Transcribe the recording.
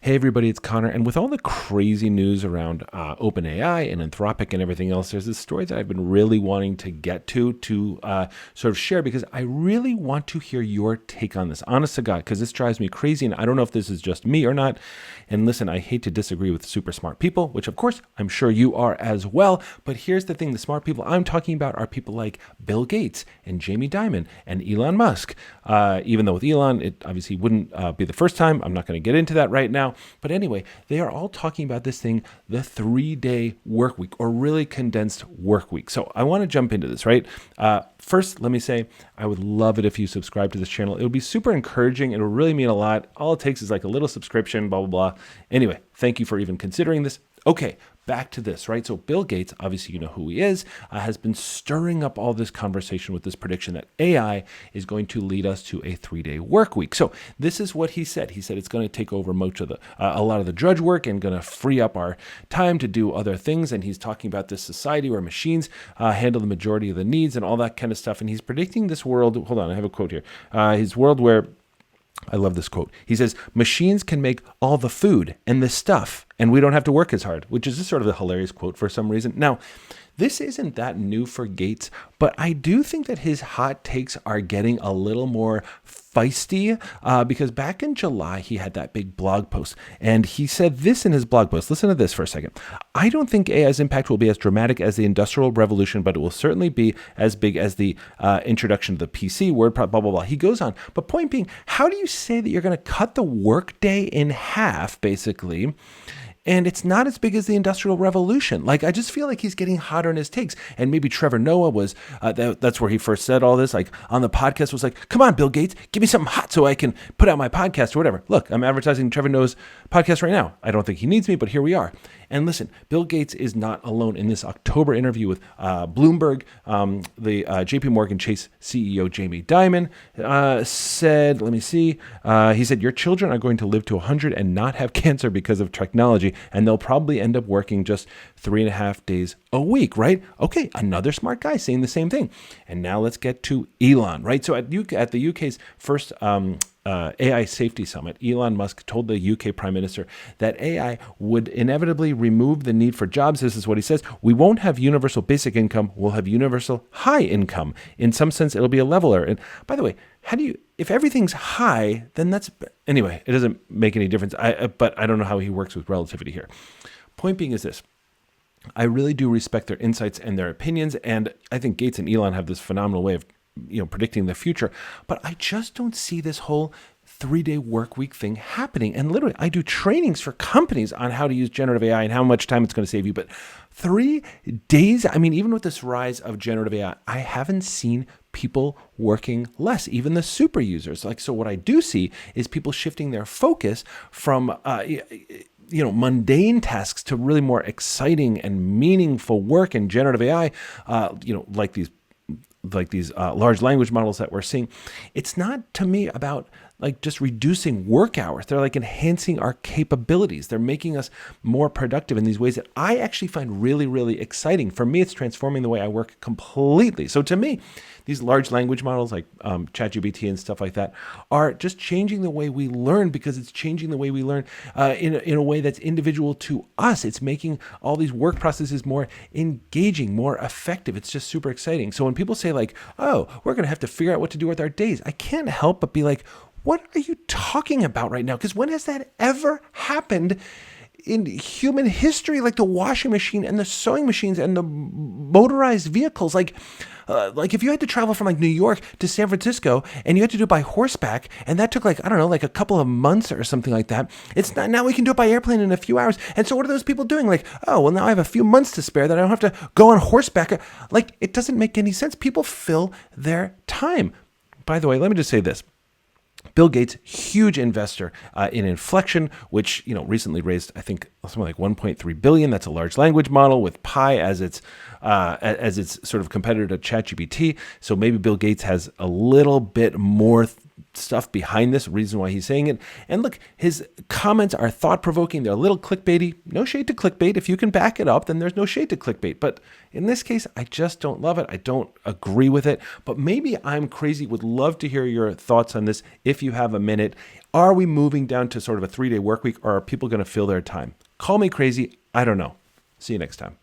Hey everybody, it's Connor, and with all the crazy news around OpenAI and Anthropic and everything else, there's this story that I've been really wanting to get to sort of share because I really want to hear your take on this, honest to God, because this drives me crazy, and I don't know if this is just me or not. And listen, I hate to disagree with super smart people, which of course I'm sure you are as well, but here's the thing, the smart people I'm talking about are people like Bill Gates and Jamie Dimon and Elon Musk. Even though with Elon, it obviously wouldn't be the first time. I'm not going to get into that right now. But anyway, they are all talking about this thing, the 3-day work week, or really condensed work week. So I want to jump into this, right? First, let me say, I would love it if you subscribe to this channel. It would be super encouraging. It would really mean a lot. All it takes is like a little subscription, blah, blah, blah. Anyway, thank you for even considering this. Okay, back to this, right? So Bill Gates, obviously you know who he is, has been stirring up all this conversation with this prediction that AI is going to lead us to a 3-day work week. So this is what he said. He said it's going to take over much of a lot of the drudge work and going to free up our time to do other things. And he's talking about this society where machines handle the majority of the needs and all that kind of stuff. And he's predicting this world. Hold on, I have a quote here. His world where, I love this quote. He says, machines can make all the food and the stuff, and we don't have to work as hard, which is just sort of a hilarious quote for some reason. Now, this isn't that new for Gates, but I do think that his hot takes are getting a little more feisty because back in July, he had that big blog post, and he said this in his blog post. Listen to this for a second. I don't think AI's impact will be as dramatic as the Industrial Revolution, but it will certainly be as big as the introduction of the PC, word, blah, blah, blah. He goes on, but point being, how do you say that you're going to cut the workday in half, basically, and it's not as big as the Industrial Revolution? Like, I just feel like he's getting hotter in his takes. And maybe Trevor Noah was, that's where he first said all this, like on the podcast was like, come on, Bill Gates, give me something hot so I can put out my podcast or whatever. Look, I'm advertising Trevor Noah's podcast right now. I don't think he needs me, but here we are. And listen, Bill Gates is not alone. In this October interview with Bloomberg, the JP Morgan Chase CEO Jamie Dimon said, let me see, he said, your children are going to live to 100 and not have cancer because of technology, and they'll probably end up working just 3.5 days a week, right? Okay, another smart guy saying the same thing. And now let's get to Elon, right? So at the UK's first AI Safety Summit, Elon Musk told the UK Prime Minister that AI would inevitably remove the need for jobs. This is what he says. We won't have universal basic income. We'll have universal high income. In some sense, it'll be a leveler. And by the way, if everything's high, then anyway, it doesn't make any difference. But I don't know how he works with relativity here. Point being is this. I really do respect their insights and their opinions. And I think Gates and Elon have this phenomenal way of predicting the future, but I just don't see this whole 3-day work week thing happening. And literally, I do trainings for companies on how to use generative AI and how much time it's going to save you. But 3 days, I mean, even with this rise of generative AI, I haven't seen people working less, even the super users. So what I do see is people shifting their focus from, mundane tasks to really more exciting and meaningful work in generative AI, like these large language models that we're seeing. It's not, to me, about like just reducing work hours. They're like enhancing our capabilities. They're making us more productive in these ways that I actually find really, really exciting. For me, it's transforming the way I work completely. So to me, these large language models like ChatGPT and stuff like that are just changing the way we learn, because it's changing the way we learn in a way that's individual to us. It's making all these work processes more engaging, more effective. It's just super exciting. So when people say like, oh, we're going to have to figure out what to do with our days, I can't help but be like, what are you talking about right now? Because when has that ever happened in human history? Like the washing machine and the sewing machines and the motorized vehicles. Like if you had to travel from like New York to San Francisco and you had to do it by horseback, and that took like a couple of months or something like that. It's not, now we can do it by airplane in a few hours. And so what are those people doing? Like, oh, well, now I have a few months to spare that I don't have to go on horseback. Like, it doesn't make any sense. People fill their time. By the way, let me just say this. Bill Gates, huge investor in Inflection, which recently raised, I think, something like 1.3 billion. That's a large language model with Pi as its sort of competitor to ChatGPT. So maybe Bill Gates has a little bit more stuff behind this, reason why he's saying it. And look, his comments are thought-provoking. They're a little clickbaity. No shade to clickbait. If you can back it up, then there's no shade to clickbait. But in this case, I just don't love it. I don't agree with it. But maybe I'm crazy. Would love to hear your thoughts on this if you have a minute. Are we moving down to sort of a 3-day work week, or are people going to fill their time? Call me crazy. I don't know. See you next time.